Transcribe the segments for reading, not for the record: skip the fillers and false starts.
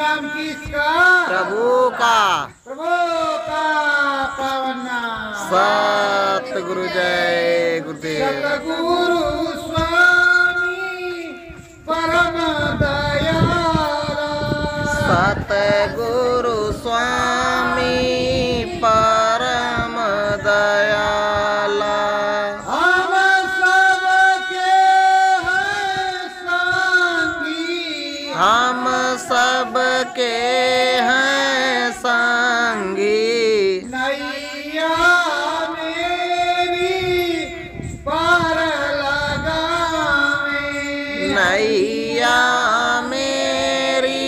नाम किसका? प्रभु का। प्रभु का पावन नाम। सतगुरु जय गुरुदेव। सतगुरु स्वामी परम दयाला। सतगुरु स्वामी परम दयाला। हम सबके हैं संगी। हम सबके हैं संगी। नैया मेरी पार लगावे। नैया मेरी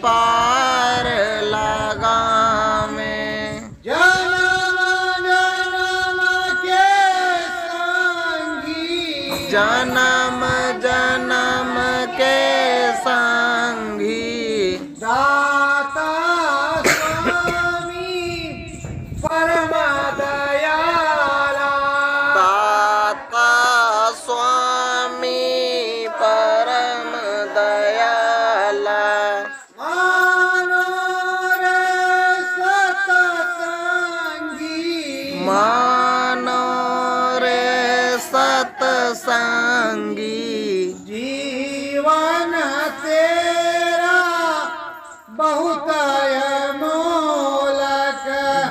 पार लगावे। जन्म जन्म के संगी। जन्म जन्म के संगी। दाता स्वामी परम दयाला। दाता स्वामी परम दयाला। मानो रे सतसंगी। मानो रे सतसंगी। जीवन तेरा बहुत अमोलक।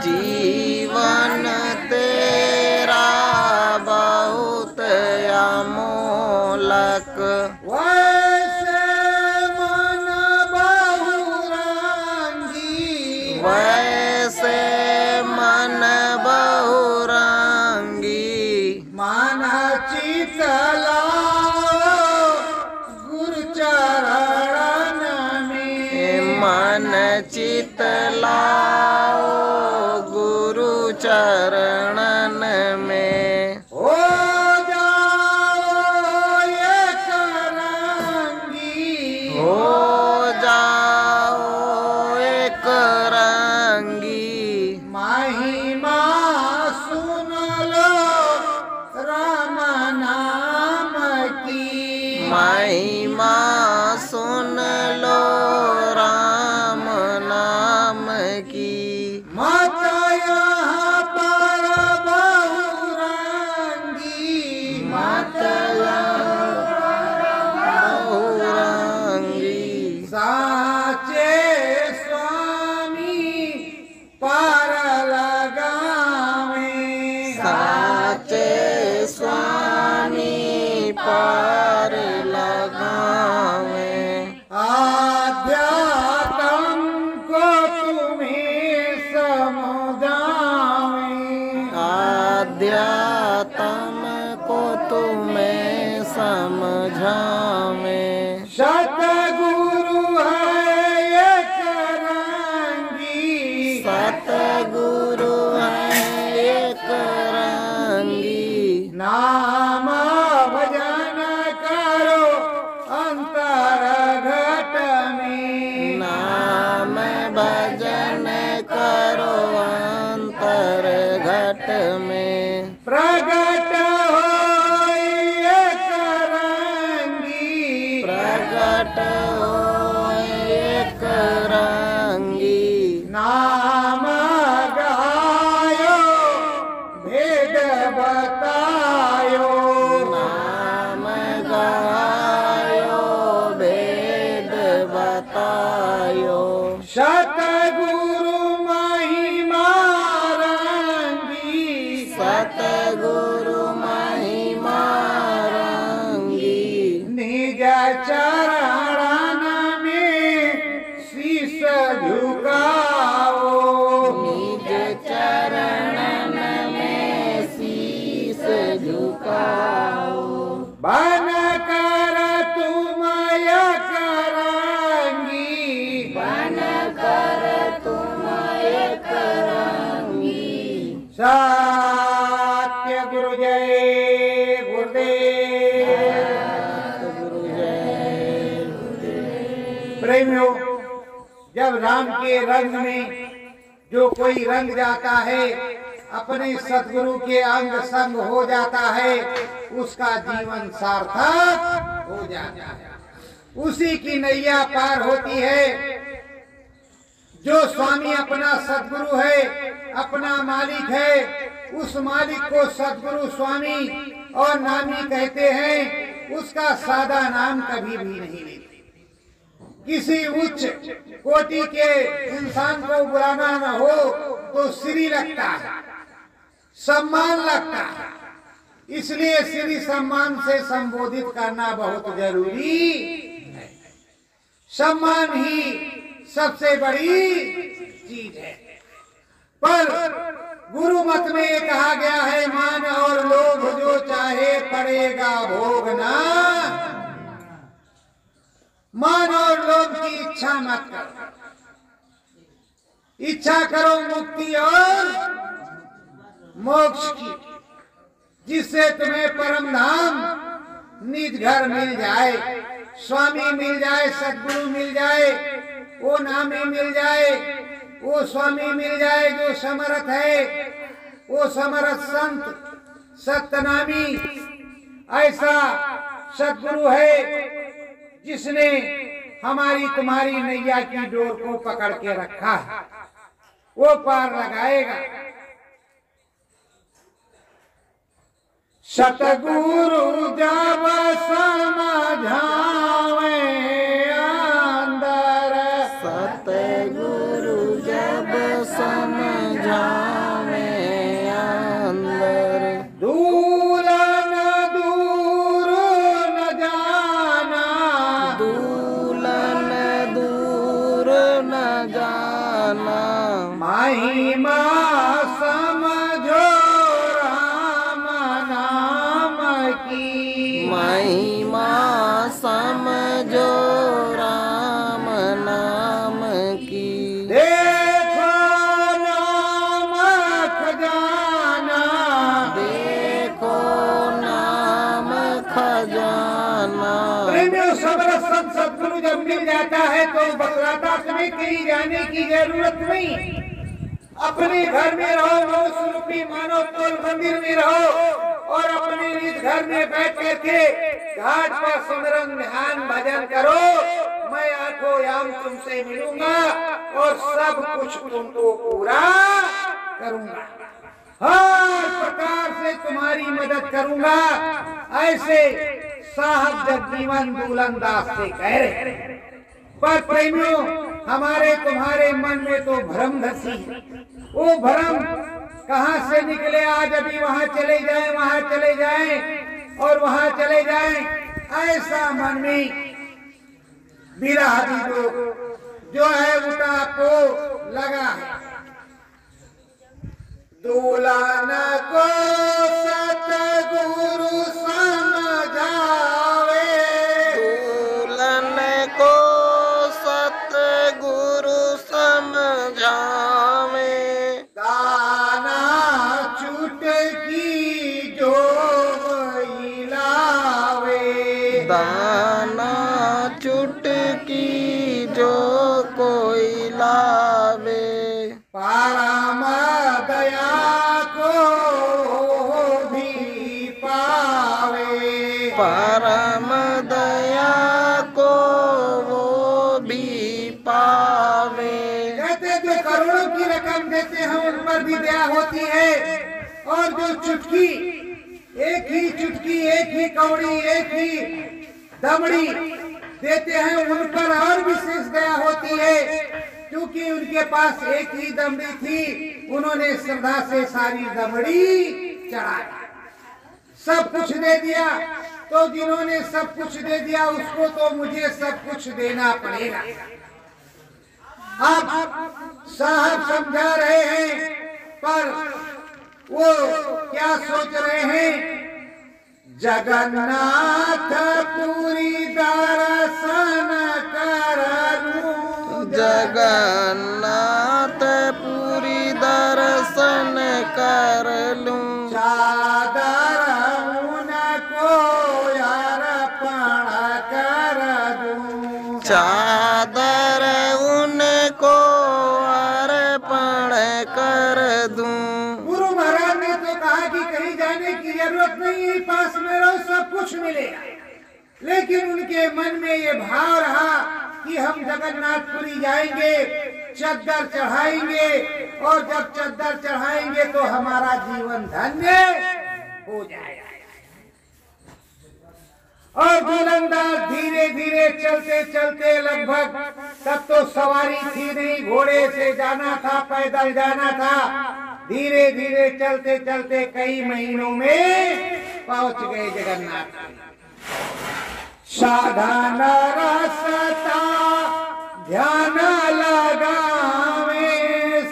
जीवन तेरा बहुत अमोलक। वैसे मन बहुरंगी। वैसे मन बहुरंगी। मन चित लाओ गुरु चरण में। मन चित लाओ गुरु चरणन में। हो जाओ एक रंगी। हो जाओ एक रंगी। महिमा सुन लो राम नाम की। महिमा सुन लो राम नाम की। मत यहाँ पर बहुरंगी। मत बहुरंगी। साचे स्वामी पार लगावे। साचे स्वामी पार लगावे। आध्यात्म को तुम्हें समझावे। आध्यात्म को तुम्हें समझावे। सतगुरु है एक रंगी। सतगुरु है एक रंगी। नाम भजन करो अंतर घट में। नाम भजन करो अंतर घट में। प्रगट हो एक रंगी। प्रगट हो एक रंगी। नाम गायो भेद बतायो। नाम गायो भेद बतायो। सतगुरु महिमा रंगी। सतगुरु महिमा रंगी। निज चरण में शीश झुकाओ। निज चरणन में शीस झुकाओ। बन कर तुम एक रंगी। बन कर तुम एक रंगी। सत्य गुरु जय गुरुदेव। गुरु जय। प्रेमियों, जब राम के रंग में जो कोई रंग जाता है, अपने सतगुरु के अंग संग हो जाता है, उसका जीवन सार्थक हो जाता है। उसी की नैया पार होती है। जो स्वामी अपना सद्गुरु है, अपना मालिक है, उस मालिक को सद्गुरु स्वामी और नामी कहते हैं। उसका सादा नाम कभी भी नहीं लेते। किसी उच्च कोटि के इंसान को बुलाना न हो तो श्री लगता है, सम्मान लगता है। इसलिए श्री सम्मान से संबोधित करना बहुत जरूरी है। सम्मान ही सबसे बड़ी चीज है। पर गुरु मत में ये कहा गया है, मान और लोभ जो चाहे पड़ेगा भोगना। मान और लोभ की इच्छा मत करो, इच्छा करो मुक्ति और मोक्ष की, जिससे तुम्हें परम धाम निज घर मिल जाए, स्वामी मिल जाए, सद्गुरु मिल जाए, वो नामी मिल जाए, वो स्वामी मिल जाए जो समर्थ है, वो समर्थ संत सत्यनामी ऐसा सद्गुरु है जिसने हमारी तुम्हारी नैया की डोर को पकड़ के रखा है। वो पार लगाएगा। सतगुरु जब समझावे अंदर, सतगुरु जब समझावे अंदर, दूर न जाना, दूलन दूर न जाना, महिमा समझो राम नाम की, महिमा समझो राम नाम की, देखो नाम खजाना, देखो नाम खजाना। प्रेमियों, समरस संत सद्गुरु जब मिल जाता है तो बतलाता तुम्हें कहीं जाने की जरूरत नहीं। अपने घर में रहो, रोज स्वरूपी मानव तोल मंदिर में रहो और अपने निज घर में बैठ करके घाट पर सिमरन ध्यान भजन करो। मैं आठों याम तुमसे मिलूंगा और सब कुछ तुमको पूरा करूंगा, हर प्रकार से तुम्हारी मदद करूंगा। ऐसे साहब जगजीवन दुलंदास से कह रहे। पर प्रेमियों, हमारे तुम्हारे मन में तो भ्रम धसी। वो भ्रम कहाँ से निकले? आज अभी वहाँ चले जाएं, वहाँ चले जाएं और वहाँ चले जाएं, ऐसा मन में बिरहा जो है उठा को लगा है। दुल्हन को सतगुरु समझावे, दुल्हन को सतगुरु समझावे, दाना चुटकी जो लावे, दाना चुटकी जो कोई लावे, परम दया को भी पावे, परम दया को वो भी पावे। कहते जो करोड़ों की रकम देते हैं उन पर भी दया होती है, और जो चुटकी, एक ही चुटकी, एक ही कौड़ी, एक ही दमड़ी देते हैं उन पर और विशेष दया होती है, क्योंकि उनके पास एक ही दमड़ी थी, उन्होंने श्रद्धा से सारी दमड़ी चढ़ाई, सब कुछ दे दिया। तो जिन्होंने सब कुछ दे दिया उसको तो मुझे सब कुछ देना पड़ेगा। अब साहब समझा रहे हैं, पर वो क्या सोच रहे हैं? जगन्नाथ पुरी दर्शन करलूं, जगन्नाथ पुरी दर्शन कर लूं, चादर उनको अर्पण कर दूं, चादर उनको अर्पण कर दूं। गुरु महाराज ने तो कहा कि कहीं जाने की जरूरत नहीं, पास में रहो सब कुछ मिलेगा। लेकिन उनके मन में ये भाव रहा कि हम जगन्नाथपुरी जाएंगे, चद्दर चढ़ाएंगे, और जब चद्दर चढ़ाएंगे तो हमारा जीवन धन्य हो जाएगा। और गोलंदाज धीरे धीरे चलते चलते, लगभग तब तो सवारी थी नहीं, घोड़े से जाना था, पैदल जाना था, धीरे धीरे चलते चलते कई महीनों में पहुंच गए जगन्नाथ। साधन रसता ध्यान लगावे,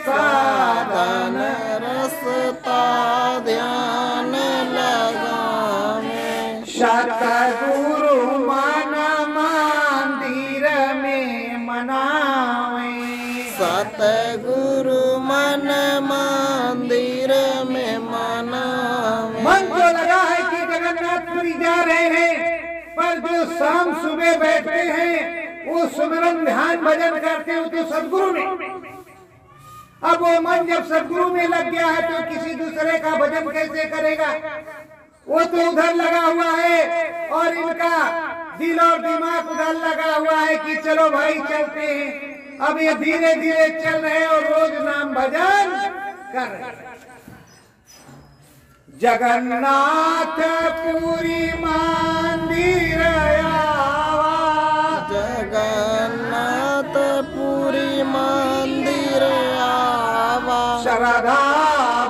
साधन रसता ध्यान लगावे, सतगुरु मन मंदिर में मनावे, सतगुरु मन मंदिर में मनावे। मन तो लगा है कि जगन्नाथपुरी जा रहे हैं, पर जो शाम सुबह बैठते हैं वो सुमिरन ध्यान भजन करते हो तो सदगुरु ने। अब वो मन जब सदगुरु में लग गया है तो किसी दूसरे का भजन कैसे करेगा? वो तो उधर लगा हुआ है और इनका दिल और दिमाग उधर लगा हुआ है कि चलो भाई चलते हैं। अब ये धीरे धीरे चल रहे हैं और रोज नाम भजन कर रहे हैं। जगन्नाथ पुरी मंदिर आवा, जगन्नाथ पुरी मंदिर आवा, श्रद्धा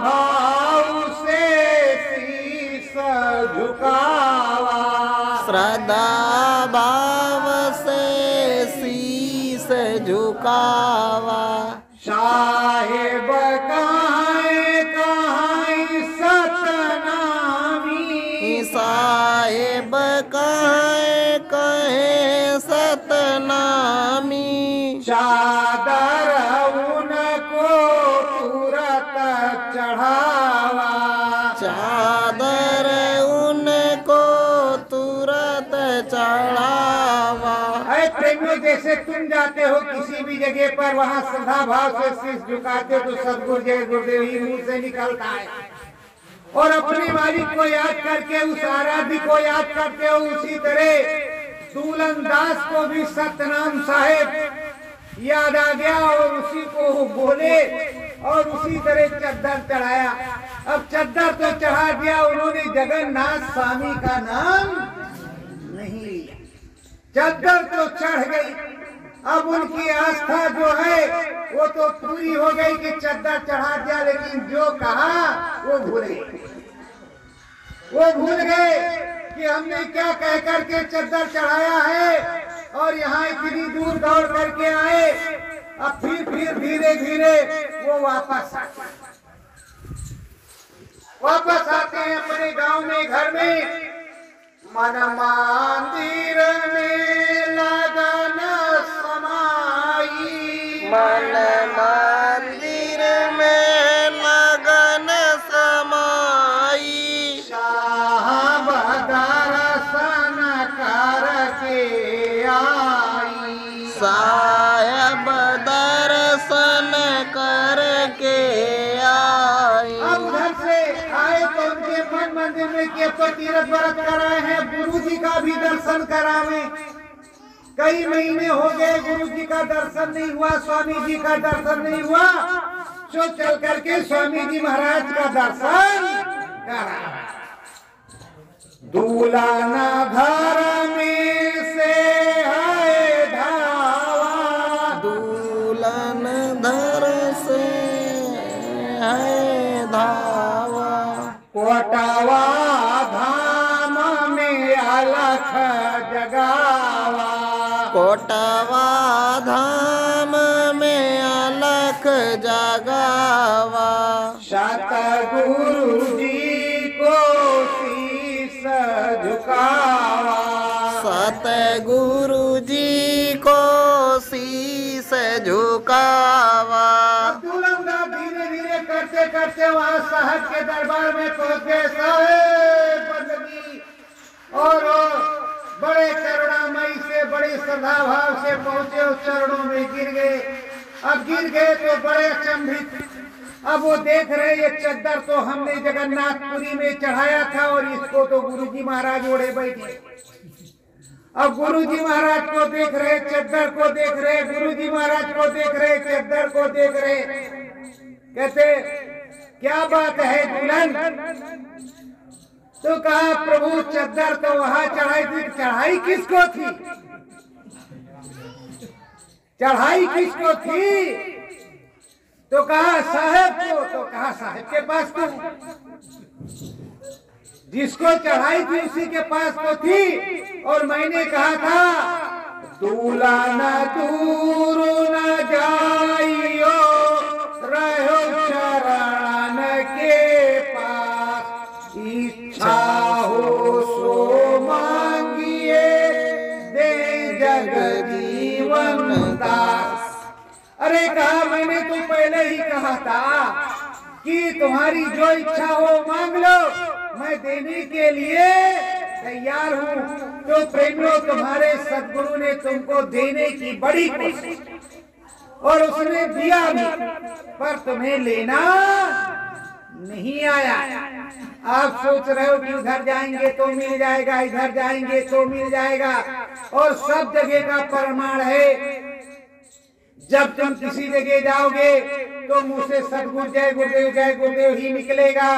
भाव से शीश झुकावा, श्रद्धा भाव से शीश झुकावा। साहेब कहाँ कहाँ सतनामी, साहेब कहे कहे सतनामी, चादर उनको तुरत चढ़ावा, चादर उनको तुरत चढ़ावा। अरे प्रेमियों, जैसे तुम जाते हो किसी भी जगह पर, वहाँ श्रद्धा भाव से शीश झुकाते हो तो सदगुरु जय गुरुदेव ही मुंह से निकलता है, और अपने मालिक को याद करके, उस आराध्य को याद करते हो। उसी तरह दूलनदास को भी सतनाम साहेब याद आ गया और उसी को बोले और उसी तरह चद्दर चढ़ाया। अब चद्दर तो चढ़ा दिया उन्होंने, जगन्नाथ स्वामी का नाम नहीं लिया। चद्दर तो चढ़ गई, अब उनकी आस्था जो है वो तो पूरी हो गई कि चद्दर चढ़ा दिया, लेकिन जो कहा वो भूल गए। वो भूल गए कि हमने क्या कह करके चद्दर चढ़ाया है और यहाँ इतनी दूर दौड़ करके आए। अब फिर धीरे धीरे वो वापस आते हैं अपने गांव में, घर में। मन मंदिर में लगन समाई, मन मंदिर में लगन समाई, साहब दर्शन करके आई, साहेब दर्शन करके आई। अब घर से आए तो उनके मन मंदिर में के तो तीर्थ व्रत कराए हैं, गुरु जी का भी दर्शन करावे। कई महीने हो गए गुरु जी का दर्शन नहीं हुआ, स्वामी जी का दर्शन नहीं हुआ, तो चल करके स्वामी जी महाराज का दर्शन करा। दूलाना घर में से है धावा, दूलन धर से है धावा, कोटवा धाम में अलख जगावा, कोटवा धाम में अलख जगावा। सतगुरु जी को शीश झुकावा, सतगुरु जी को शीश झुकावा। दूलनदास धीरे धीरे करते करते वहाँ साहब के दरबार में पहुँच गए। साहेब बंदगी और बड़े करुणामयी से, बड़ी श्रद्धा भाव से पहुँचे, उस चरणों में गिर गए। अब गिर गए तो बड़े अचंभित, अब वो देख रहे ये चद्दर तो हमने जगन्नाथपुरी में चढ़ाया था और इसको तो गुरुजी महाराज ओढ़े बैठे। अब गुरुजी महाराज को देख रहे, चद्दर को देख रहे, गुरुजी महाराज को देख रहे, चद्दर को देख रहे। कहते क्या बात है दुल्हन? तो कहा प्रभु चद्दर तो वहां चढ़ाई थी, चढ़ाई किसको थी? चढ़ाई किसको थी? तो कहा साहब को। तो कहा साहब के पास तो जिसको चढ़ाई थी उसी के पास तो थी। और मैंने कहा था दूल्हा न दूर न जाइयो, रहो शरण के पास। इच्छा हो सो मांगिए, दे जग जीवन दास। अरे कहा मैंने तो पहले ही कहा था कि तुम्हारी जो इच्छा हो मांग लो, मैं देने के लिए तैयार हूँ। तो प्रेमियों तुम्हारे सदगुरु ने तुमको देने की बड़ी कोशिश और उसने दिया भी, पर तुम्हें लेना नहीं आया। आप सोच रहे हो कि उधर जाएंगे तो मिल जाएगा, इधर जाएंगे तो मिल जाएगा। और सब जगह का प्रमाण है, जब तुम किसी जगह जाओगे तो मुंह से सदगुरु जय गुरुदेव ही निकलेगा।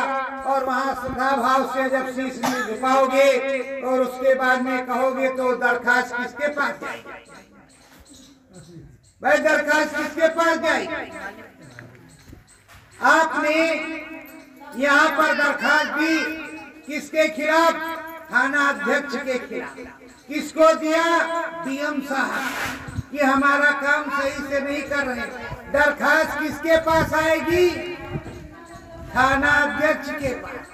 और वहां श्रद्धा भाव से जब शीश में झुकाओगे और उसके बाद में कहोगे तो दरखास्त किसके पास जाएगी भाई? दरखास्त किसके पास जाएगी? आपने यहाँ पर दरखास्त दी किसके खिलाफ? थाना अध्यक्ष के खिलाफ। किसको दिया? डीएम साहब कि हमारा काम सही से नहीं कर रहे। दरखास्त किसके पास आएगी? थाना अध्यक्ष के पास।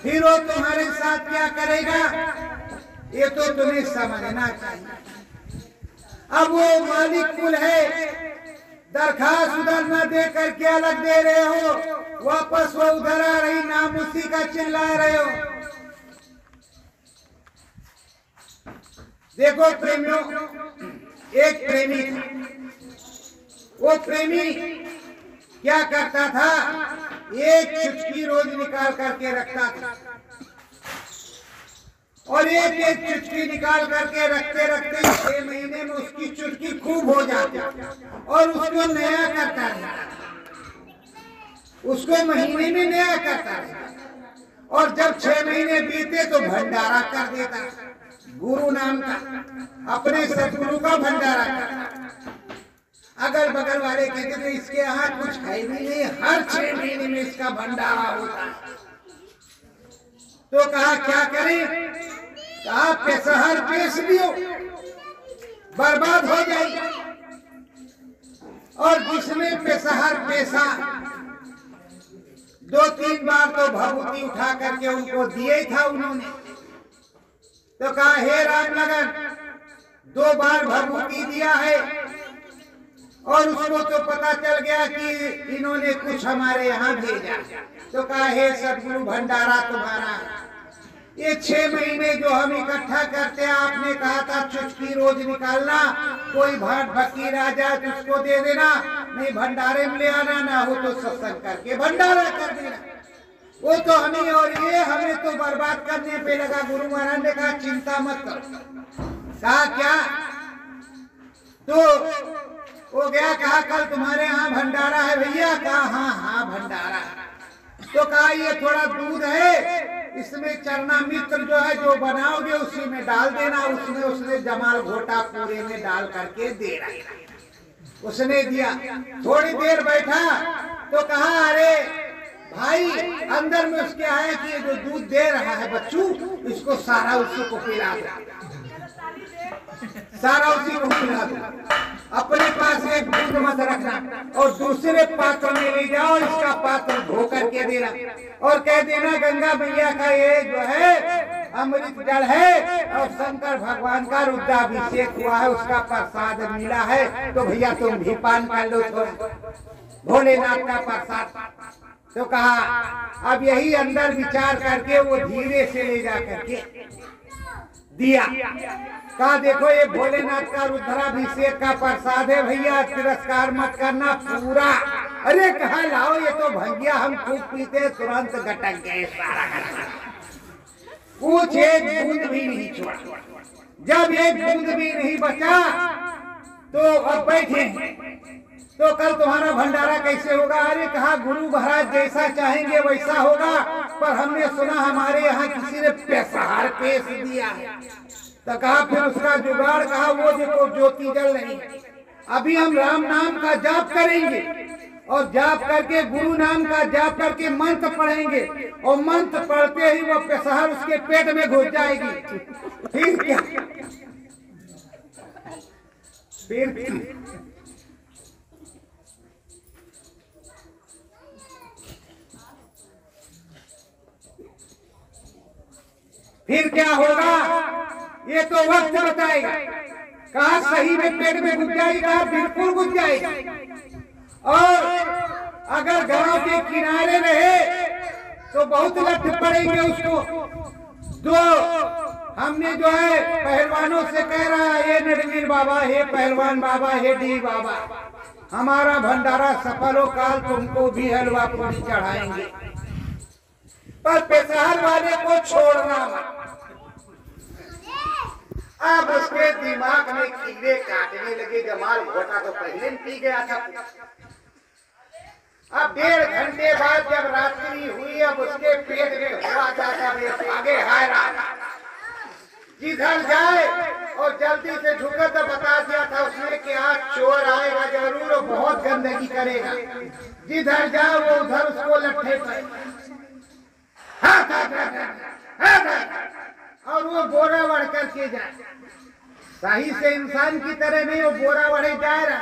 फिर वो तुम्हारे साथ क्या करेगा? ये तो तुम्हें समझना चाहिए। अब वो मालिक कुल है, दरखास्त उधर न दे करके अलग दे रहे हो, वापस वो उधर आ रही, नाम उसी का चिल्ला रहे हो। देखो प्रेमियों, एक प्रेमी था। वो प्रेमी क्या करता था? एक चुटकी रोज निकाल करके रखता था और एक एक चुटकी निकाल करके रखते रखते 6 महीने में उसकी चुटकी खूब हो जाती और उसको नया करता रहता। उसको महीने में नया करता रहता और जब 6 महीने बीते तो भंडारा कर देता। गुरु नाम का, अपने सदगुरु का भंडारा करता। अगल बगल वाले कहते थे इसके यहाँ कुछ है भी नहीं, हर 6 महीने में इसका भंडारा होता। तो कहा क्या करें? कहा पेशहर पेश दियो, बर्बाद हो जाएगी। और जिसने पेशहर पेशा 2-3 बार तो भभूति उठा करके उनको दिए था उन्होंने। तो कहा हे राम लगन, 2 बार भभूति दिया है और उसको तो पता चल गया कि इन्होंने कुछ हमारे यहाँ भेजा। तो कहा हे सदगुरु भंडारा तुम्हारा, ये 6 महीने जो हम इकट्ठा करते हैं, आपने कहा था चुटकी रोज निकालना, कोई भाट फकीर आ जाए तो उसको दे देना, नहीं भंडारे में ले आना, ना हो तो सत्संग करके भंडारा कर देना। वो तो हमें और ये हमें तो बर्बाद करने पे लगा। गुरु महाराज ने कहा चिंता मत करो। कहा क्या? तो वो गया, कहा कल तुम्हारे यहाँ भंडारा है भैया? कहा हाँ हाँ भंडारा। तो कहा ये थोड़ा दूध है, इसमें चरना मित्र जो है जो बनाओगे उसी में डाल देना। उसमें उसने जमाल घोटा पूरे में डाल करके दे रहा। उसने दिया। थोड़ी देर बैठा तो कहा अरे भाई, अंदर में उसके आया कि ये जो दूध दे रहा है बच्चू, इसको सारा उसी को पिला दो, सारा उसी को पिला दो। अपने पास एक दूध मत रखना और दूसरे पात्र में ले जाओ, इसका पात्र धो करके देना और कह देना गंगा मैया का ये जो है अमृत जल है और शंकर भगवान का रुद्राभिषेक हुआ है, उसका प्रसाद मिला है, तो भैया तुम भी पान कर लो थोड़ा, भोलेनाथ का प्रसाद। तो कहा अब यही अंदर विचार करके वो धीरे से ले जा करके दिया। कहा देखो ये भोलेनाथ का रुद्राभिषेक का प्रसाद है भैया, तिरस्कार मत करना पूरा। अरे कहा लाओ, ये तो भंगिया हम खूब पीते, तुरंत गटक गए सारा, कुछ एक बूंद भी नहीं छोड़ा। जब एक बूंद भी नहीं बचा तो अब बैठे, तो कल तुम्हारा भंडारा कैसे होगा? अरे कहा गुरु महाराज जैसा चाहेंगे वैसा होगा, पर हमने सुना हमारे यहाँ किसी ने पेशहार पेश दिया है। तो कहा फिर उसका जुगाड़, कहा वो देखो ज्योति जल रही है, अभी हम राम नाम का जाप करेंगे और जाप करके गुरु नाम का जाप करके मंत्र पढ़ेंगे और मंत्र पढ़ते ही वो पेशहार उसके पेट में घुस जाएगी। फिर क्या? फिर क्या होगा ये तो वक्त बताएगा। कहा सही में पेट में घुस जाएगी, कहा बिल्कुल घुस जाएगी। और अगर गांव के किनारे रहे तो बहुत लठ पड़ेंगे उसको। जो हमने जो है पहलवानों से कह रहा है, हे नटवीर बाबा, हे पहलवान बाबा, हे डी बाबा, हमारा भंडारा सफल हो, काल तुमको भी हलवा पूरी चढ़ाएंगे, पर पेशहार वाले को छोड़ना मत। अब उसके दिमाग में कीड़े काटने लगे। जमाल घोटा तो पहले पी गया था। अब 1.5 घंटे बाद जब रात्रि हुई, अब उसके पेट में हुआ जाता आगे हाय रहा, जिधर जाए और जल्दी से झुके तो बता दिया था उसने कि आज चोर आएगा जरूर और बहुत गंदगी करेगा। जिधर जाए वो उधर उसको लट्ठे पे और वो बोरा बढ़ करके जाए। सही से इंसान की तरह नहीं, वो बोरा बढ़े जा रहा।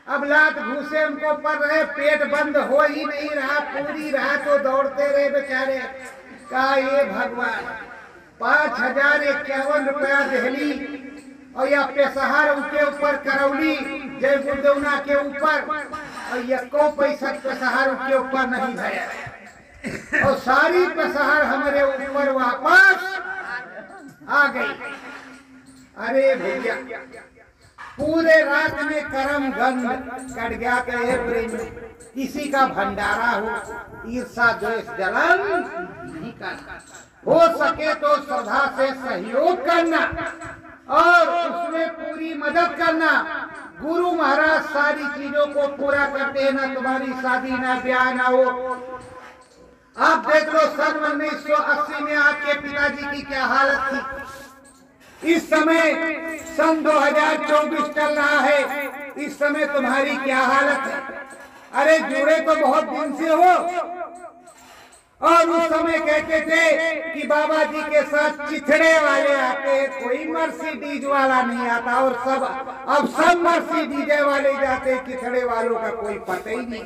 अब लात घूसे उनको पड़ रहे, पेट बंद हो ही नहीं रहा, पूरी रात वो दौड़ते रहे बेचारे। कहा ये भगवान, 5051 रुपया दहली और या पेशहार उनके ऊपर करौली जय गुरुदेवना के ऊपर, और ये को पैसा पेशहार उनके ऊपर नहीं है, और सारी पेशहार हमारे ऊपर वापस आ गई। अरे भैया पूरे रात में कर्म गंध कट गया। कहे प्रेमी, किसी का भंडारा हो ईर्षा द्वेष जलन नहीं करना, हो सके तो श्रद्धा से सहयोग करना और उसमें पूरी मदद करना। गुरु महाराज सारी चीजों को पूरा करते हैं, ना तुम्हारी शादी ना ब्याह ना हो। आप देख लो सन 1980 में आपके पिताजी की क्या हालत थी। इस समय सन 2024 चल रहा है, इस समय तुम्हारी क्या हालत है। अरे जुड़े तो बहुत दिन से हो, और उस समय कहते थे कि बाबा जी के साथ चिथड़े वाले आते, कोई मर्सिडीज वाला नहीं आता, और अब सब मर्सिडीज वाले जाते, चिथड़े वालों का कोई पता ही नहीं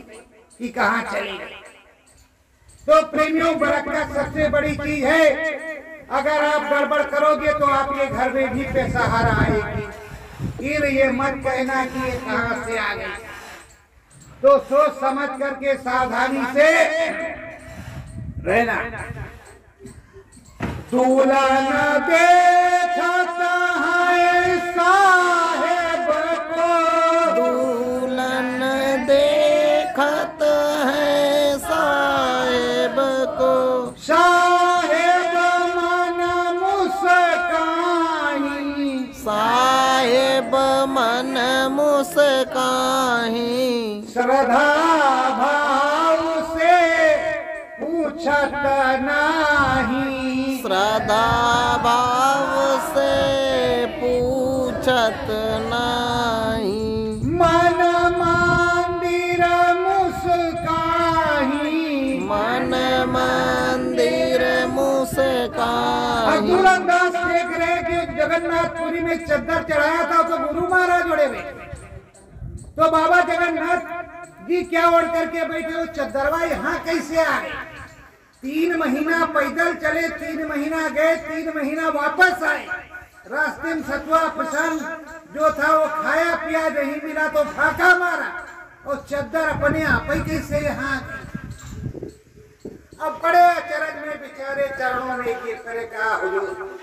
कि कहाँ चले गए। तो प्रेमियों, बरकत सबसे बड़ी चीज है। अगर आप गड़बड़ करोगे तो आपके घर में भी पेशहार आएगी। फिर ये मत कहना कि ये कहाँ से आ गई। तो सोच समझ करके सावधानी से रहना। दुल्हन देखता है साहेब को, दुल्हन देखत है साहेब को, साहेब मन मुस्काही, साहेब मन मुस्काही, श्रद्धा भाव से पूछत नाही, श्रद्धा भाव से पूछत नाही, मन मंदिर मुस्काही, मन मंदिर मुस्काही। तुरंतदास देख रहे कि जगन्नाथपुरी में चद्दर चढ़ाया था तो गुरु महाराज जोड़े में, तो बाबा जगन्नाथ जी क्या ओढ़ करके बैठे हो, चद्दरवा यहाँ कैसे आ गए। 3 महीना पैदल चले, 3 महीना गए, 3 महीना वापस आए। रास्ते में सतुआ प्रसाद जो था वो खाया पिया, नहीं मिला तो फाका मारा, और चद्दर अपने आप ही कैसे यहाँ। अब बड़े अचरज में बेचारे चरणों में गिर करे, कहा हुजूर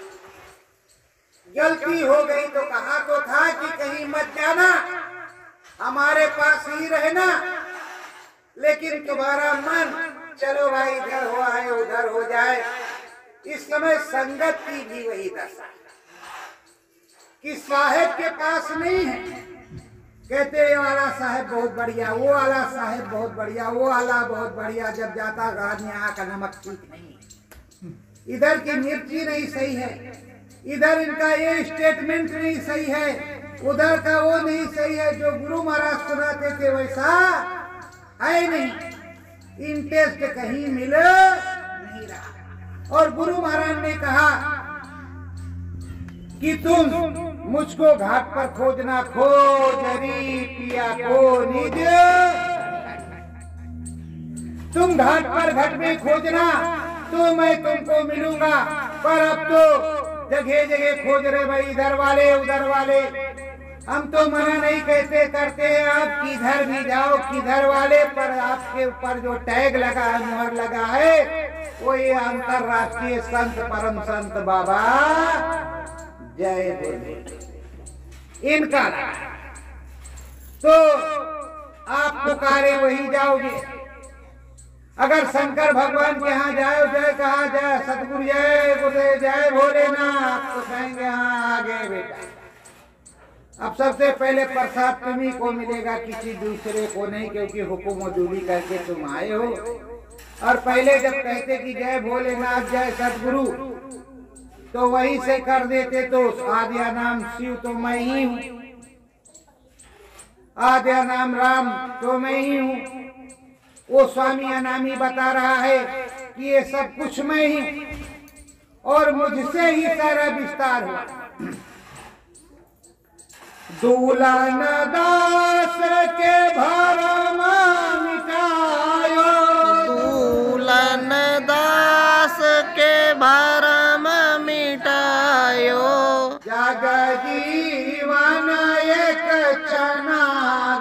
गलती हो गई तो कहा तो था कि कहीं मत जाना, हमारे पास ही रहना, लेकिन तुम्हारा मन चलो भाई इधर हुआ है उधर हो जाए। इस समय संगत की भी वही दशा। कि साहेब के पास नहीं है, कहते ये वाला साहेब बहुत बढ़िया, वो वाला साहेब बहुत बढ़िया, वो वाला बहुत बढ़िया। जब जाता आज यहाँ का नमक ठीक नहीं है, इधर की मिर्ची नहीं सही है, इधर इनका ये स्टेटमेंट नहीं सही है, उधर का वो नहीं सही है। जो गुरु महाराज सुनाते थे वैसा है नहीं, इंटरेस्ट कहीं मिल नहीं रहा। और गुरु महाराज ने कहा कि तुम मुझको घाट पर खोजना, खोजरी पिया को निज। तुम घाट पर घट में खोजना तो मैं तुमको मिलूंगा, पर अब तो जगह जगह खोज रहे भाई, इधर वाले उधर वाले। हम तो मना नहीं कहते करते हैं, आप किधर भी जाओ किधर वाले, पर आपके ऊपर जो टैग लगा है, मुहर लगा है, वो ये अंतरराष्ट्रीय संत परम संत बाबा जय बोले इनका लगा। तो आप पुकारे वही जाओगे। अगर शंकर भगवान के यहाँ जाओ, जय कहा, जय सतगुरु, जय गुरुदेव, जय भोलेनाथ, तो कहेंगे हाँ आगे बेटा। अब सबसे पहले प्रसाद तुम्ही को मिलेगा, किसी दूसरे को नहीं, क्योंकि हुकुम वसूली करके तुम आए हो। और पहले जब कहते कि जय भोलेनाथ जय सतगुरु, तो वही से कर देते। तो आद्या नाम शिव तो मैं ही हूँ, आद्या नाम राम तो मैं ही हूँ। वो स्वामी अनामी बता रहा है कि ये सब कुछ मैं ही, और मुझसे ही सारा विस्तार हुआ। दूलन दास के भरम मिटायो, दूलन दास के भरम मिटायो, जग जीवन एक चना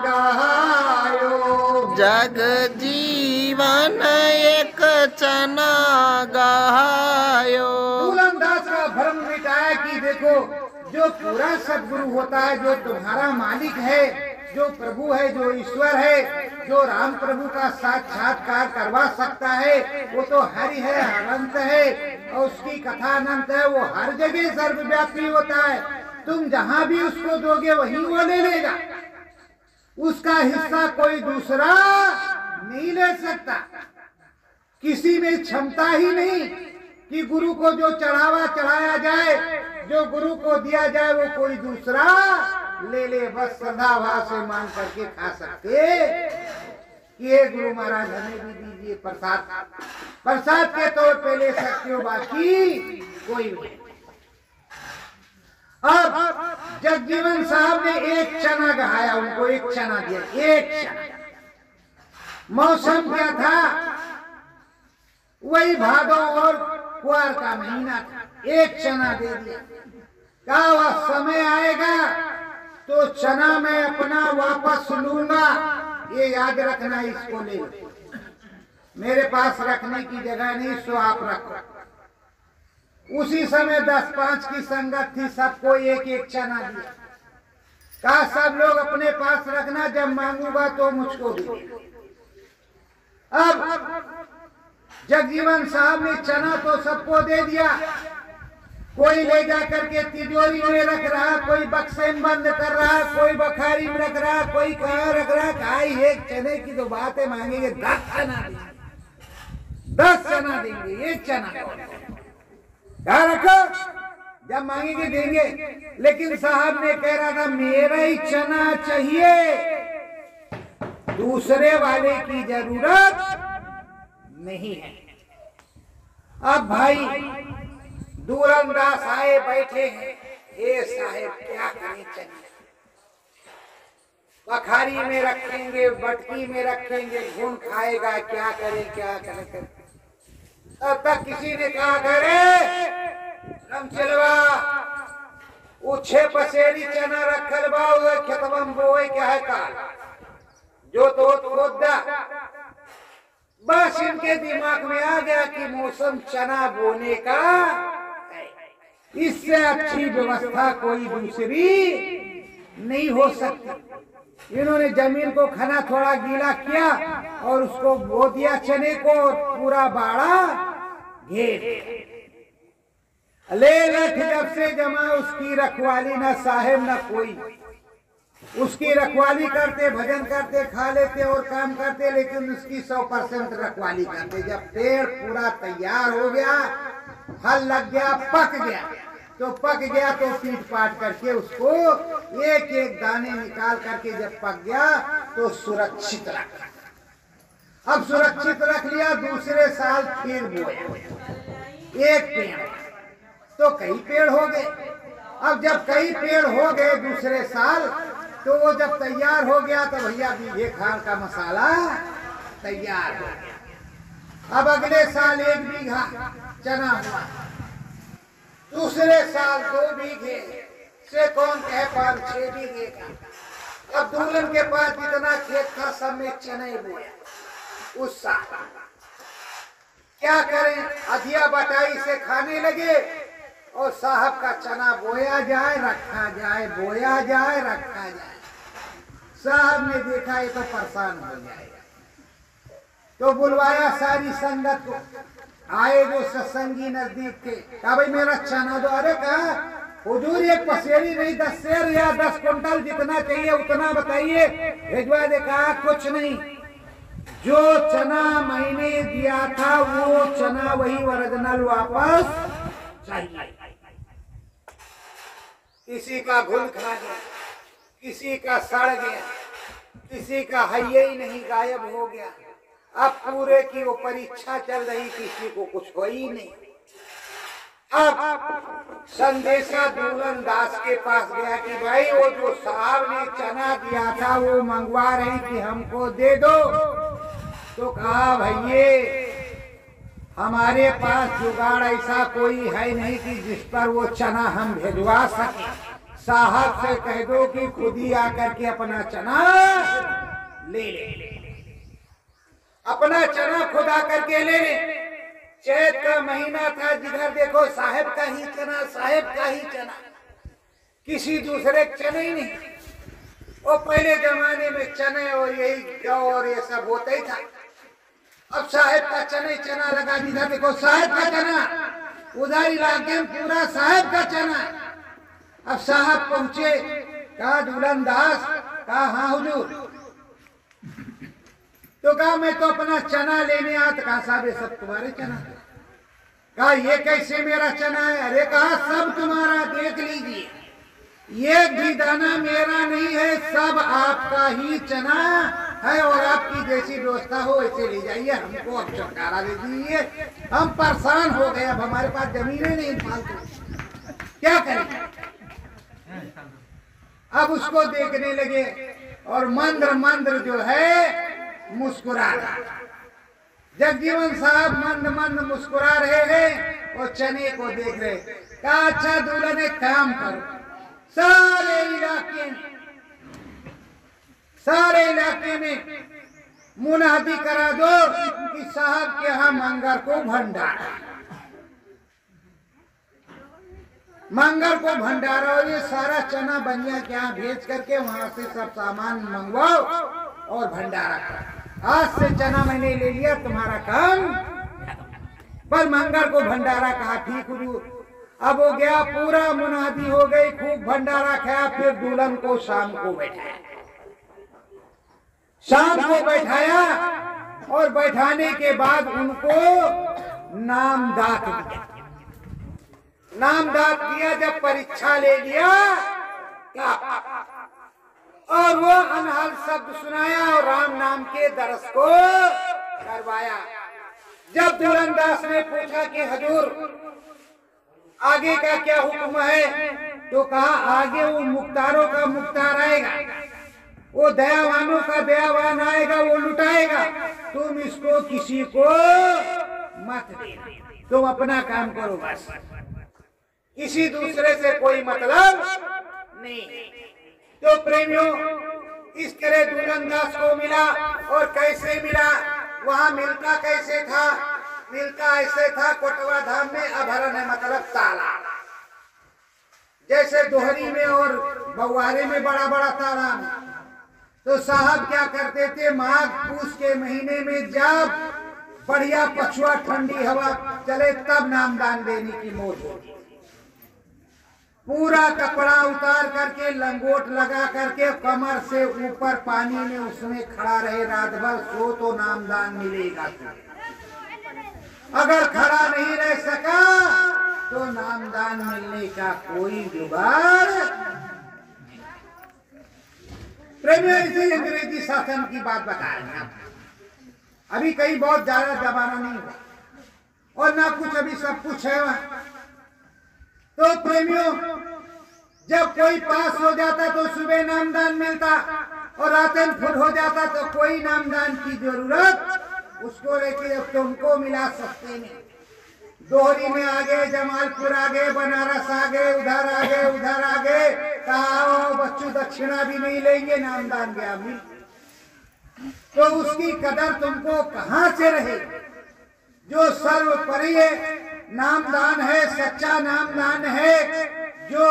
गहायो, जग जीवन एक चना गहायो। दूलन दास का भरम मिटाया कि देखो, जो पूरा सदगुरु होता है, जो तुम्हारा मालिक है, जो प्रभु है, जो ईश्वर है, जो राम प्रभु का साक्षात्कार करवा सकता है, वो तो हरि है, अनंत है, और उसकी कथा अनंत है। वो हर जगह सर्वव्यापी होता है। तुम जहाँ भी उसको दोगे वहीं वो ले लेगा। उसका हिस्सा कोई दूसरा नहीं ले सकता। किसी में क्षमता ही नहीं कि गुरु को जो चढ़ावा चढ़ाया जाए, जो गुरु को दिया जाए, वो कोई दूसरा ले ले। बस श्रद्धा भाव से मांग करके खा सकते कि ये गुरु महाराज हमें भी दीजिए प्रसाद, प्रसाद के तौर पे ले सकते हो, बाकी कोई नहीं। अब जगजीवन साहब ने एक चना गहाया, उनको एक चना दिया, एक चना। मौसम क्या था? वही भादो और कुआर का महीना था। एक चना दे दिया, कहा वह समय आएगा तो चना मैं अपना वापस लूंगा, ये याद रखना, इसको ले लो, मेरे पास रखने की जगह नहीं, सो आप रखो। उसी समय 10-5 की संगत थी, सबको एक एक चना दिया, कहा सब लोग अपने पास रखना, जब मांगूंगा तो मुझको दे। अब जगजीवन साहब ने चना तो सबको दे दिया, कोई ले जा करके तिजोरी में रख रहा, कोई बक्से में बंद कर रहा, कोई बखारी में रख रहा, कोई कहाँ रख रहा। कहा एक चने की तो बात है, मांगेंगे 10 चना देंगे, 10 चना देंगे, एक चना कहा रखो, जब मांगेंगे देंगे। लेकिन साहब ने कह रहा था मेरा ही चना चाहिए, दूसरे वाले की जरूरत नहीं है। अब भाई दूरंदाज आए बैठे हैं, हे साहेब क्या करें चने, बखारी में रखेंगे, बटकी में रखेंगे, घुन खाएगा, क्या करें क्या करें। तब तक किसी ने कहा करे रम चलवा, वो 6 पसेरी चना रखल बा, खेतवा में बोए क्या है का जो तो खोद दा। बस इनके दिमाग में आ गया कि मौसम चना बोने का, इससे अच्छी व्यवस्था कोई दूसरी नहीं हो सकती। इन्होंने जमीन को खना थोड़ा गीला किया और उसको बो दिया चने को, पूरा बाड़ा घेर। ले लठ जब से जमा उसकी रखवाली न साहेब न कोई। उसकी रखवाली करते, भजन करते, खा लेते और काम करते, लेकिन उसकी 100% रखवाली करते। जब पेड़ पूरा तैयार हो गया, फल लग गया, पक गया, तो पक गया तो पीट पाट करके उसको एक एक दाने निकाल करके जब पक गया तो सुरक्षित रखा। अब सुरक्षित रख लिया, दूसरे साल फिर बोया एक पेड़, तो कई पेड़ हो गए। अब जब कई पेड़ हो गए दूसरे साल, तो वो जब तैयार हो गया तो भैया बीघे खाल का मसाला तैयार हो गया। अब अगले साल 1 बीघा चना हुआ, दूसरे साल 2 बीघे से कौन कहे 5-6 बीघे का। अब दुल्हन के पास जितना खेत था सब में चने बोया। उस साल क्या करें, अधिया बटाई से खाने लगे और साहब का चना बोया जाए रखा जाए, बोया जाए रखा जाए। साहब ने देखा ये तो परेशान हो जाएगा, तो बुलवाया सारी संगत को। आए जो सत्संगी नजदीक थे, कहा भाई मेरा चना दो। अरे कहा हुजूर ये पसेरी नहीं, 10 सेर या 10 कुंटल जितना चाहिए उतना बताइए, भिजवा दे। कहा कुछ नहीं, जो चना मैंने दिया था वो चना वही ओरिजिनल वापस चाहिए। किसी का घुल खा गया, किसी का सड़ गया, किसी का हइये ही नहीं, गायब हो गया। अब पूरे की वो परीक्षा चल रही, किसी को कुछ हो ही नहीं। अब संदेशा दुल्हन दास के पास गया कि भाई वो जो साहब ने चना दिया था वो मंगवा रहे कि हमको दे दो। तो कहा भैये हमारे पास जुगाड़ ऐसा कोई है नहीं कि जिस पर वो चना हम भिजवा सके। साहब से कह दो कि खुद ही आकर के अपना चना ले ले, अपना चना खुद आकर के ले ले। चैत का महीना था, जिधर देखो साहब का ही चना, साहब का ही चना, किसी दूसरे चने ही नहीं। वो पहले जमाने में चने और यही जौ और ये सब होता ही था। अब साहब का चना ही चना लगा, जिधर देखो साहब का चना, उधर इलाके में पूरा साहब का चना। अब साहब पहुंचे, कहा दुल्हन दास, कहा हाँ हुजूर। तो कहा मैं तो अपना चना लेने आया। तो कहा साहब ये सब तुम्हारे चना है। कहा ये कैसे मेरा चना है। अरे कहा सब तुम्हारा, देख लीजिए, ये भी दाना मेरा नहीं है, सब आपका ही चना है और आपकी जैसी व्यवस्था हो वैसे ले जाइए, हमको अब छुटकारा दे दीजिए। हम परेशान हो गए, अब हमारे पास जमीनें नहीं फालतू, क्या करें। अब उसको देखने लगे और मंद्र मंद्र जो है मुस्कुरा रहा। जगजीवन साहब मंद मंद मुस्कुरा रहे हैं और चने को देख रहे। कहा अच्छा दुल्हन एक काम करो, सारे इलाके में मुनादी करा दो कि साहब के यहाँ मंगर को भंडारा, मंगर को भंडारा। और ये सारा चना बनिया के यहाँ भेज करके वहां से सब सामान मंगवाओ और भंडारा करो। आज से चना मैंने ले लिया, तुम्हारा काम। पर मंगर को भंडारा कहा ठीक हुजूर। अब हो गया, पूरा मुनादी हो गई, खूब भंडारा खाया। फिर दुल्हन को शाम को बैठाया, शाम को बैठाया और बैठाने के बाद उनको नामदात दिया। नामदात दिया, जब परीक्षा ले लिया क्या, और वो अनहल शब्द सुनाया और राम नाम के दरस को करवाया। जब दुल्हन दास ने पूछा कि हजूर आगे का क्या हुक्म है, तो कहा आगे वो मुख्तारों का मुख्तार आएगा, वो दयावानों का दयावान आएगा, वो लुटाएगा। तुम इसको किसी को मत देना, तुम अपना काम करो बस, किसी दूसरे से कोई मतलब नहीं। तो प्रेमियों, इस तरह दुल्हन दास को मिला। और कैसे मिला, वहां मिलता कैसे था, मिलता ऐसे था, कोटवा धाम में अभरण है मतलब ताला, जैसे दोहरी में और बउआरे में बड़ा बड़ा तालाब। तो साहब क्या करते थे, माघ पूस के महीने में जब बढ़िया पछुआ ठंडी हवा चले तब नामदान देने की मौज होती। पूरा कपड़ा उतार करके लंगोट लगा करके कमर से ऊपर पानी में उसमें खड़ा रहे रात भर, सो तो नामदान मिलेगा। अगर खड़ा नहीं रह सका तो नामदान मिलने का कोई जुगाड़। प्रेमियों, इसी अंग्रेजी शासन की बात बता रहे हैं। अभी कहीं बहुत ज्यादा जमाना नहीं हुआ और ना कुछ अभी सब कुछ है वहां। तो प्रेमियों, जब कोई पास हो जाता तो सुबह नामदान मिलता और रातन फुट हो जाता तो कोई नामदान की जरूरत उसको लेके अब तुमको मिला सकते नहीं। दोहरी में आगे, जमालपुर आगे, बनारस आगे, उधर आगे, उधर आगे, कहा बच्चों दक्षिणा भी नहीं लेंगे, नामदान गया भी। तो उसकी कदर तुमको कहां से रहे? जो सर्वोपरि नामदान है, सच्चा नामदान है, जो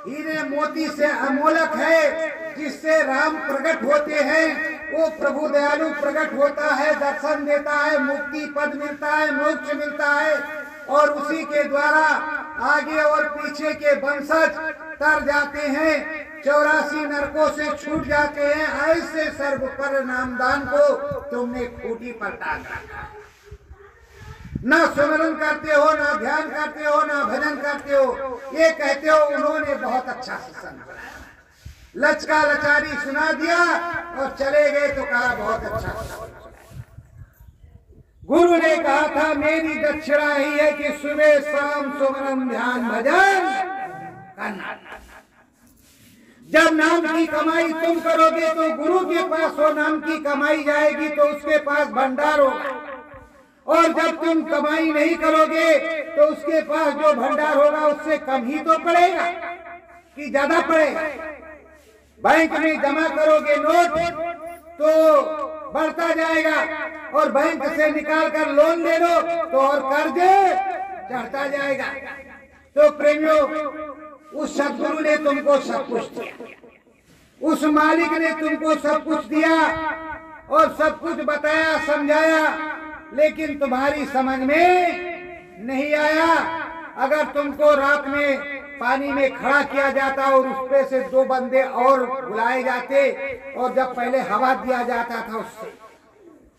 हीरे मोती से अमोलक है, जिससे राम प्रकट होते हैं, वो प्रभु दयालु प्रकट होता है, दर्शन देता है, मुक्ति पद मिलता है, मोक्ष मिलता है और उसी के द्वारा आगे और पीछे के वंशज तर जाते हैं, 84 नरकों से छूट जाते हैं। ऐसे सर्वोपरि नामदान को तुमने खूंटी पर टांग रखा। ना सुमरन करते हो, ना ध्यान करते हो, ना भजन करते हो। ये कहते हो उन्होंने बहुत अच्छा सत्संग बनाया, लचका लचारी सुना दिया और चले गए तो कहा बहुत अच्छा। गुरु ने कहा था मेरी दक्षिणा ही है कि सुबह शाम सुमरन ध्यान भजन करना। जब नाम की कमाई तुम करोगे तो गुरु के पास वो नाम की कमाई जाएगी तो उसके पास भंडार होगा, और जब तुम कमाई नहीं करोगे तो उसके पास जो भंडार होगा उससे कम ही तो पड़ेगा कि ज्यादा पड़ेगा। बैंक में जमा करोगे नोट तो बढ़ता जाएगा और बैंक से निकाल कर लोन ले लो तो और कर्ज चढ़ता जाएगा। तो प्रेमियों, उस सदगुरु ने तुमको सब कुछ दिया, उस मालिक ने तुमको सब कुछ दिया और सब कुछ बताया, समझाया, लेकिन तुम्हारी समझ में नहीं आया। अगर तुमको रात में पानी में खड़ा किया जाता और उस पे से 2 बंदे और बुलाए जाते और जब पहले हवा दिया जाता था उससे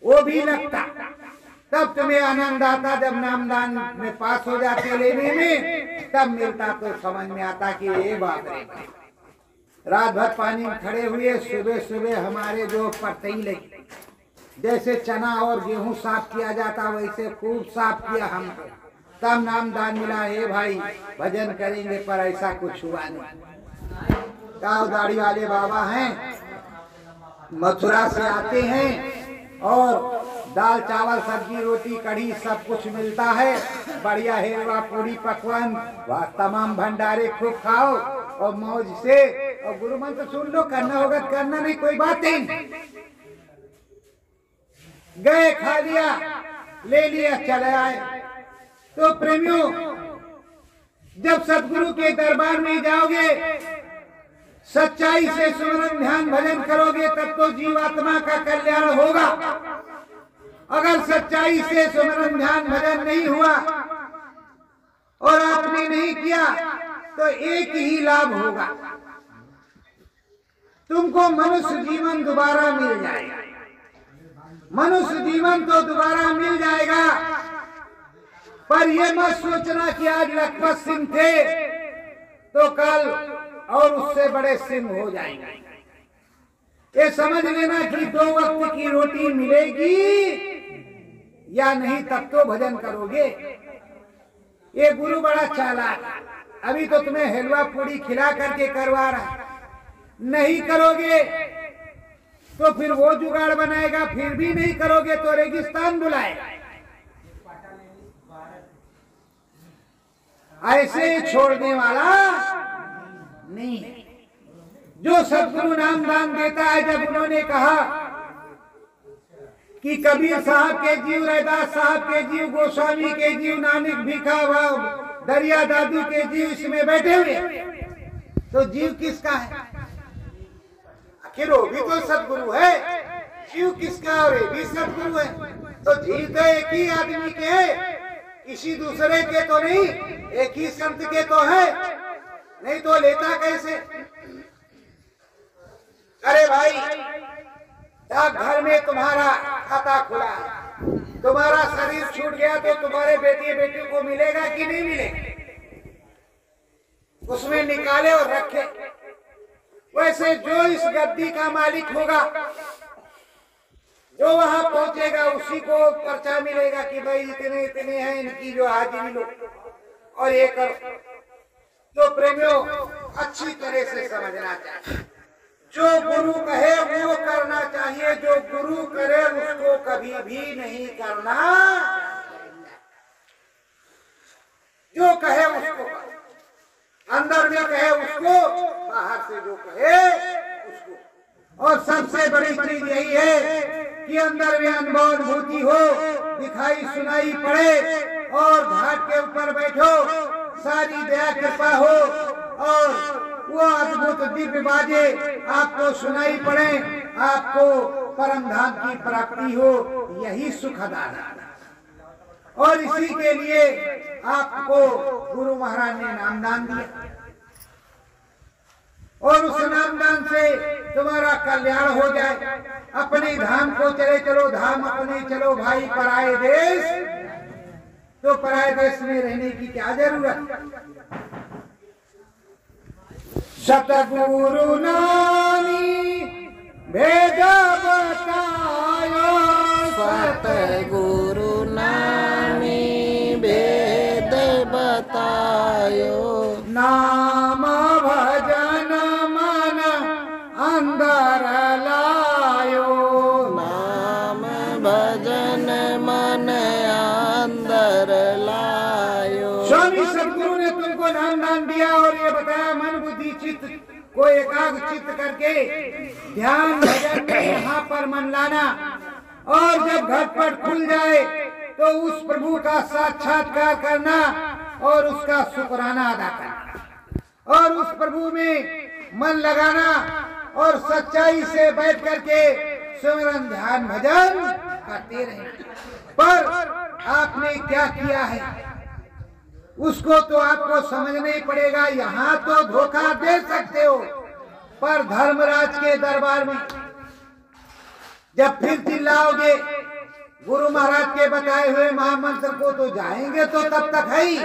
वो भी लगता, तब तुम्हें आनंद आता। जब नामदान में पास हो जाते लेने में तब मिलता तो समझ में आता कि ये बात है। रात भर पानी में खड़े हुए, सुबह सुबह हमारे जो पतई लगी, जैसे चना और गेहूं साफ किया जाता वैसे खूब साफ किया हमको, तब नामदान मिला। हे भाई भजन करेंगे, पर ऐसा कुछ हुआ नहीं। काव दाढ़ी वाले बाबा हैं, मथुरा से आते हैं और दाल चावल सब्जी रोटी कढ़ी सब कुछ मिलता है, बढ़िया हेलवा पूरी पकवान, तमाम भंडारे खूब खाओ और मौज से, और गुरु मंत्र सुन लो, करना होगा करना नहीं कोई बात नहीं। गए, खा लिया, ले लिया, चले आए। तो प्रेमियों, जब सदगुरु के दरबार में जाओगे, सच्चाई से सुमरन ध्यान भजन करोगे, तब तो जीवात्मा का कल्याण होगा। अगर सच्चाई से सुमरन ध्यान भजन नहीं हुआ और आपने नहीं किया तो एक ही लाभ होगा, तुमको मनुष्य जीवन दोबारा मिल जाएगा। मनुष्य जीवन तो दोबारा मिल जाएगा, पर यह मत सोचना कि आज लखपत सिंह थे तो कल और उससे बड़े सिंह हो जाएंगे। ये समझ लेना कि 2 वक्त की रोटी मिलेगी या नहीं, तब तो भजन करोगे। ये गुरु बड़ा चालाक, अभी तो तुम्हें हलवा पूड़ी खिला करके करवा रहा, नहीं करोगे तो फिर वो जुगाड़ बनाएगा, फिर भी नहीं करोगे तो रेगिस्तान बुलाएगा। ऐसे छोड़ने वाला नहीं है। जो सदगुरु नामदान देता है, जब उन्होंने कहा कि कबीर साहब के जीव, रैदास साहब के जीव, गोस्वामी के जीव, नानक भीखा भाव, दरिया दादू के जीव इसमें बैठे हुए, तो जीव किसका है? आखिर वो भी तो सदगुरु है। जीव किसका और ये भी सदगुरु है। तो जीव तो एक ही आदमी के है, किसी दूसरे के तो नहीं, एक ही संत के तो है। नहीं तो लेता कैसे? अरे भाई, डाक घर में तुम्हारा खाता खुला है, तुम्हारा शरीर छूट गया तो तुम्हारे बेटे बेटी को मिलेगा कि नहीं मिलेगा? उसमें निकाले और रखे। वैसे जो इस गद्दी का मालिक होगा, जो वहां पहुंचेगा, उसी को पर्चा मिलेगा कि भाई इतने इतने हैं, इनकी जो हाजिरी लो और ये करो। तो प्रेमियों, अच्छी तरह से समझना चाहिए, जो गुरु कहे वो करना चाहिए, जो गुरु करे उसको कभी भी नहीं करना। जो कहे उसको, अंदर में कहे उसको, बाहर से जो कहे उसको। और सबसे बड़ी चीज यही है कि अंदर में अनुभूति हो, दिखाई सुनाई पड़े, और घाट के ऊपर बैठो, सारी दया कृपा हो और वो अद्भुत दिव्य बाजे आपको सुनाई पड़े, आपको परम धाम की प्राप्ति हो, यही सुखदायक है। और इसी के लिए आपको गुरु महाराज ने नामदान दिया, और उस नामदान से तुम्हारा कल्याण हो जाए। अपने धाम को चले चलो, धाम अपने चलो भाई, पराये देश तो पराये देश में रहने की क्या जरूरत? सतगुरु नामी भेद बतायो, सतगुरु नामी भेद बतायो, नाम भजन मन अंदर लायो, नाम भजन मन अंदर लायो। स्वामी सदगुरु ने तुमको नाम दान दिया और ये बताया, मन बुद्धि चित्त को एकाग्र चित्त करके ध्यान भजन में यहाँ पर मन लाना, और जब घटपट खुल जाए तो उस प्रभु का साक्षात्कार करना और उसका शुक्राना अदा करना, और उस प्रभु में मन लगाना, और सच्चाई से बैठ करके सिमरन ध्यान भजन करते रहे। पर आपने क्या किया है उसको तो आपको समझना ही पड़ेगा। यहाँ तो धोखा दे सकते हो, पर धर्मराज के दरबार में जब फिर चिल्लाओगे गुरु महाराज के बताए हुए महामंत्र को, तो जाएंगे तो तब तक है ही,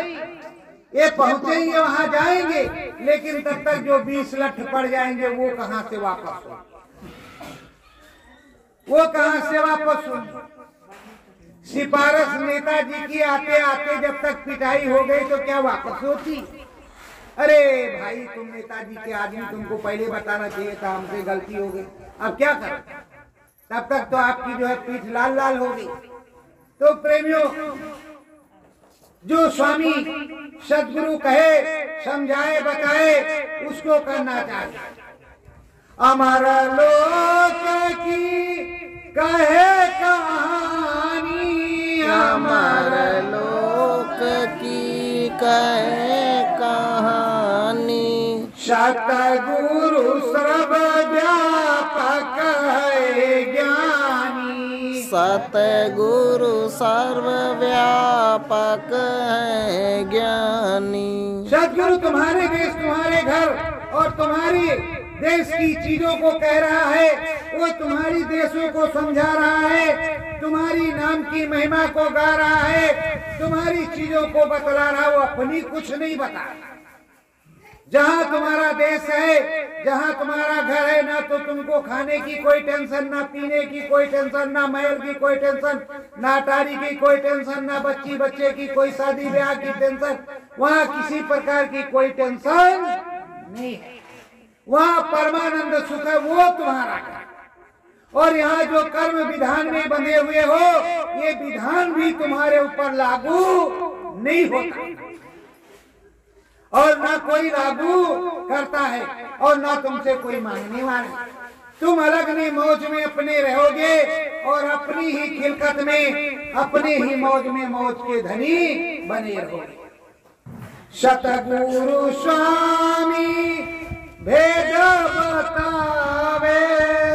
ये पहुंचेंगे वहां जाएंगे, लेकिन तब तक जो 20 लठ पड़ जाएंगे वो कहां से वापस हो, वो कहां से वापस हो? सिफारिश नेताजी की आते आते जब तक पिटाई हो गई तो क्या वापस होती? अरे भाई, तुम नेताजी के आदमी, तुमको पहले बताना चाहिए था, हमसे गलती हो गई, अब क्या करें? तब तक तो आपकी जो है पीठ लाल लाल हो गई। तो प्रेमियों, जो स्वामी सदगुरु कहे, समझाए, बताए, उसको करना चाहिए। अमर लोक की कहे कहानी, अमर लोक की कहे कहानी, सतगुरु सर्व व्यापक है ज्ञानी, सतगुरु सर्व व्यापक है ज्ञानी। सतगुरु तुम्हारे देश, तुम्हारे घर और तुम्हारी देश की चीजों को कह रहा है, वो तुम्हारी देशों को समझा रहा है, तुम्हारी नाम की महिमा को गा रहा है, तुम्हारी चीजों को बतला रहा है, वो अपनी कुछ नहीं बता। जहाँ तुम्हारा देश है, जहाँ तुम्हारा घर है, ना तो तुमको खाने की कोई टेंशन, ना पीने की कोई टेंशन, ना महल की कोई टेंशन, ना अटारी की कोई टेंशन, ना बच्ची बच्चे की कोई शादी ब्याह की टेंशन, वहाँ किसी प्रकार की कोई टेंशन नहीं है। वहाँ परमानंद सुख है, वो तुम्हारा है। और यहाँ जो कर्म विधान में बंधे हुए हो, ये विधान भी तुम्हारे ऊपर लागू नहीं होता, और ना कोई लागू करता है, और ना तुमसे कोई मांगने वाला। तुम अलग नहीं मौज में अपने रहोगे, और अपनी ही खिलकत में, अपने ही मौज में मौज के धनी बने रहोगे। सतगुरु स्वामी भेद बतावे,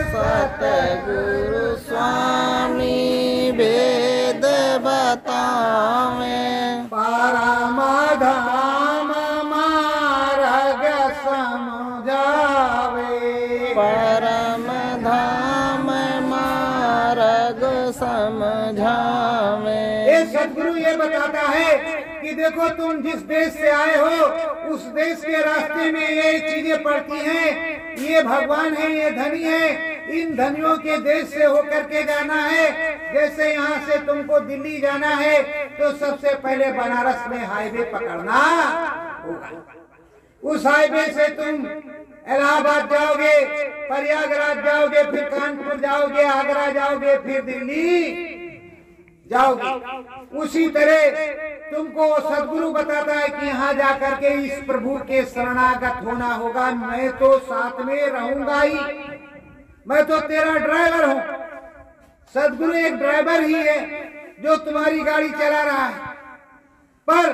सतगुरु स्वामी भेद बतावे, परम धाम मार्ग समझावे। ये सदगुरु ये बताता है कि देखो तुम जिस देश से आए हो उस देश के रास्ते में ये चीजें पड़ती हैं, ये भगवान है, ये धनी है, इन धनियों के देश से होकर के जाना है। जैसे यहाँ से तुमको दिल्ली जाना है तो सबसे पहले बनारस में हाईवे पकड़ना होगा। उस हाईवे से तुम इलाहाबाद जाओगे, प्रयागराज जाओगे, फिर कानपुर जाओगे, आगरा जाओगे, फिर दिल्ली जाओगे। उसी तरह तुमको सदगुरु बताता है कि यहाँ जाकर के इस प्रभु के शरणागत होना होगा। मैं तो साथ में रहूंगा ही, मैं तो तेरा ड्राइवर हूँ। सदगुरु एक ड्राइवर ही है जो तुम्हारी गाड़ी चला रहा है, पर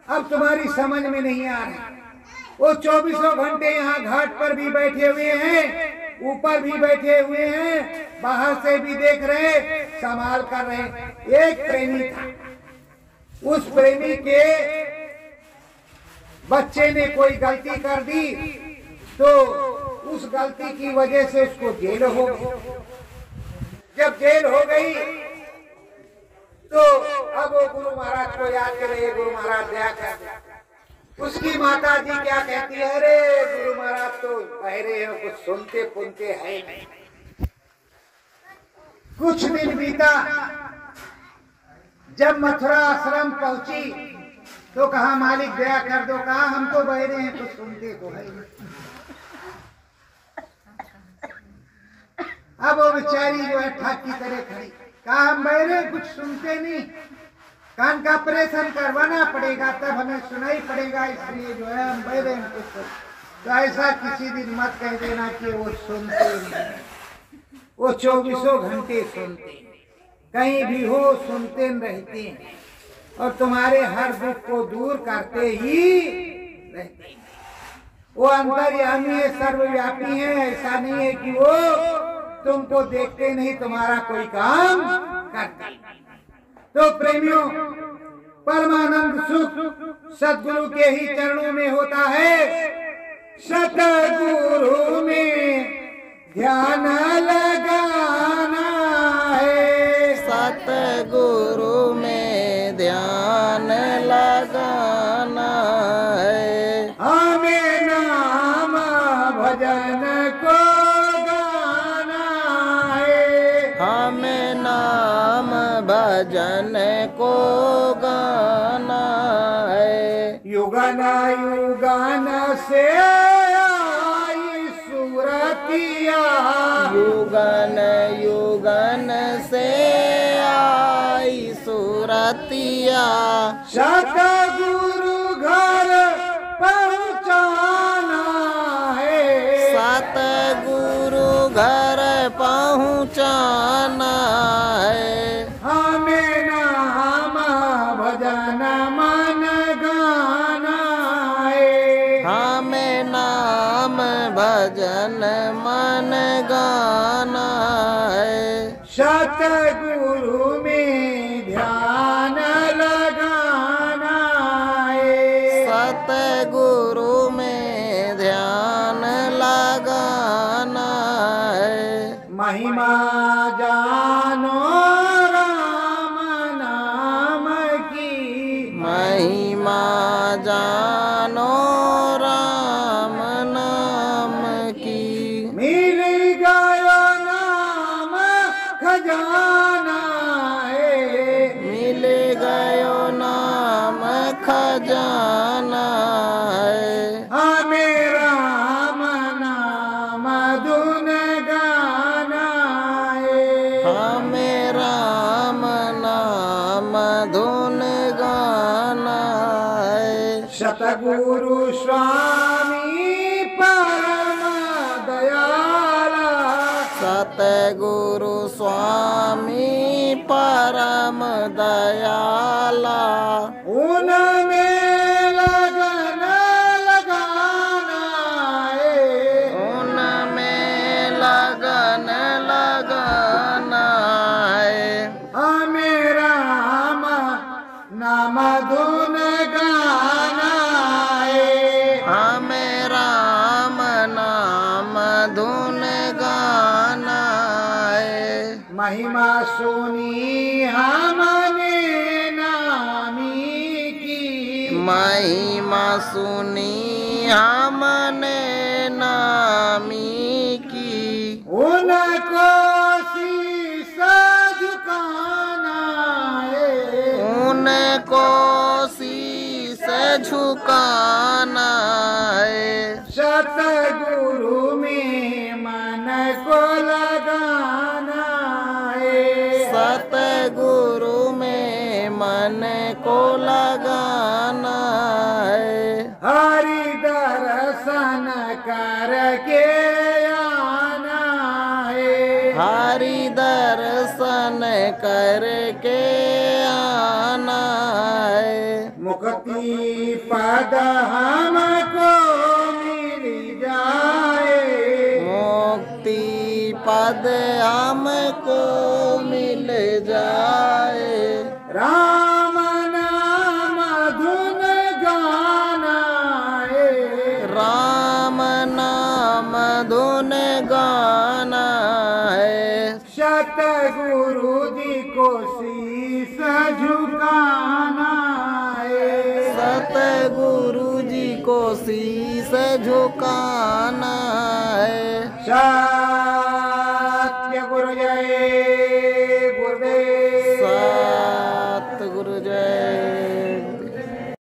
अब तुम्हारी समझ में नहीं आ रहा। वो 24 घंटे यहाँ घाट पर भी बैठे हुए हैं, ऊपर भी बैठे हुए हैं, बाहर से भी देख रहे, संभाल कर रहे। एक प्रेमी था, उस प्रेमी के बच्चे ने कोई गलती कर दी तो उस गलती की वजह से उसको जेल हो गई। जब जेल हो गई तो अब वो गुरु महाराज को याद करे, गुरु महाराज दया कर। उसकी माता जी क्या कहती है, अरे गुरु महाराज तो बहरे हैं, कुछ सुनते पुनते है नहीं। कुछ दिन बीता, जब मथुरा आश्रम पहुंची तो कहा मालिक दया कर दो। कहा हम तो बहरे हैं, कुछ सुनते तो है नहीं। अब वो बेचारी जो है ठाक की तरह खड़ी, कहा हम बहरे कुछ सुनते नहीं, कान का ऑपरेशन करवाना पड़ेगा तब हमें सुनाई पड़ेगा, इसलिए जो है हम बहरे हैं कुछ। तो ऐसा किसी दिन मत कह देना कि वो सुनते नहीं। वो 24 घंटे सुनते, कहीं भी हो सुनते रहते हैं और तुम्हारे हर दुख को दूर करते ही रहते हैं। वो अंतर्यामी है, सर्वव्यापी है। ऐसा नहीं है कि वो तुमको देखते नहीं, तुम्हारा कोई काम करते। तो प्रेमियों, परमानंद सुख सदगुरु के ही चरणों में होता है। सतगुरु में ध्यान लगाना है, सतगुरु में ध्यान लगाना है। हमें नाम भजन को गाना है, हमें नाम भजन को गाना है। युगन युगन से आई सूरतिया, युगन युगन से आई सूरतिया। सतगुरु घर पहुँचाना है, सतगुरु घर पहुँचाना है। हमें नाम भजन मन गाना है, हमें नाम भजन मन गाना है। सतगुरु में ध्यान लगाना है, सतगुरु में ध्यान लगाना है। महिमा जानो राम नाम की, महिमा जानो राम नाम की। मिल गयो नाम खजाना है, मिल गयो नाम खजाना है। हमें राम नाम धुन गाना है, हमें राम नाम धुन गाना है। सतगुरु स्वामी परम दयाला, सतगुरु स्वामी परम दयाला। उनमें लगन लगाना है, उनमें लगन लगाना है। हमें राम नाम धुन गाना है, हमें राम नाम धुन गाना है। महिमा सुनी हमने नामी की, महिमा सुनी हमने नामी की। उनको शीश झुकाना है, उनको शीश झुकाना है। सतगुरु में मन को लगाना है, सतगुरु में मन को लगाना है। हरि दर्शन करके आना है, हरि दर्शन करके आना है। मुक्ति पद हमको मिल जाए, मुक्ति पद हमको मिल जाए। राम नाम धुन गाना है, राम नाम धुन गाना है। सतगुरु जी को शीश झुकाना है, सतगुरु जी को शीश झुकाना है।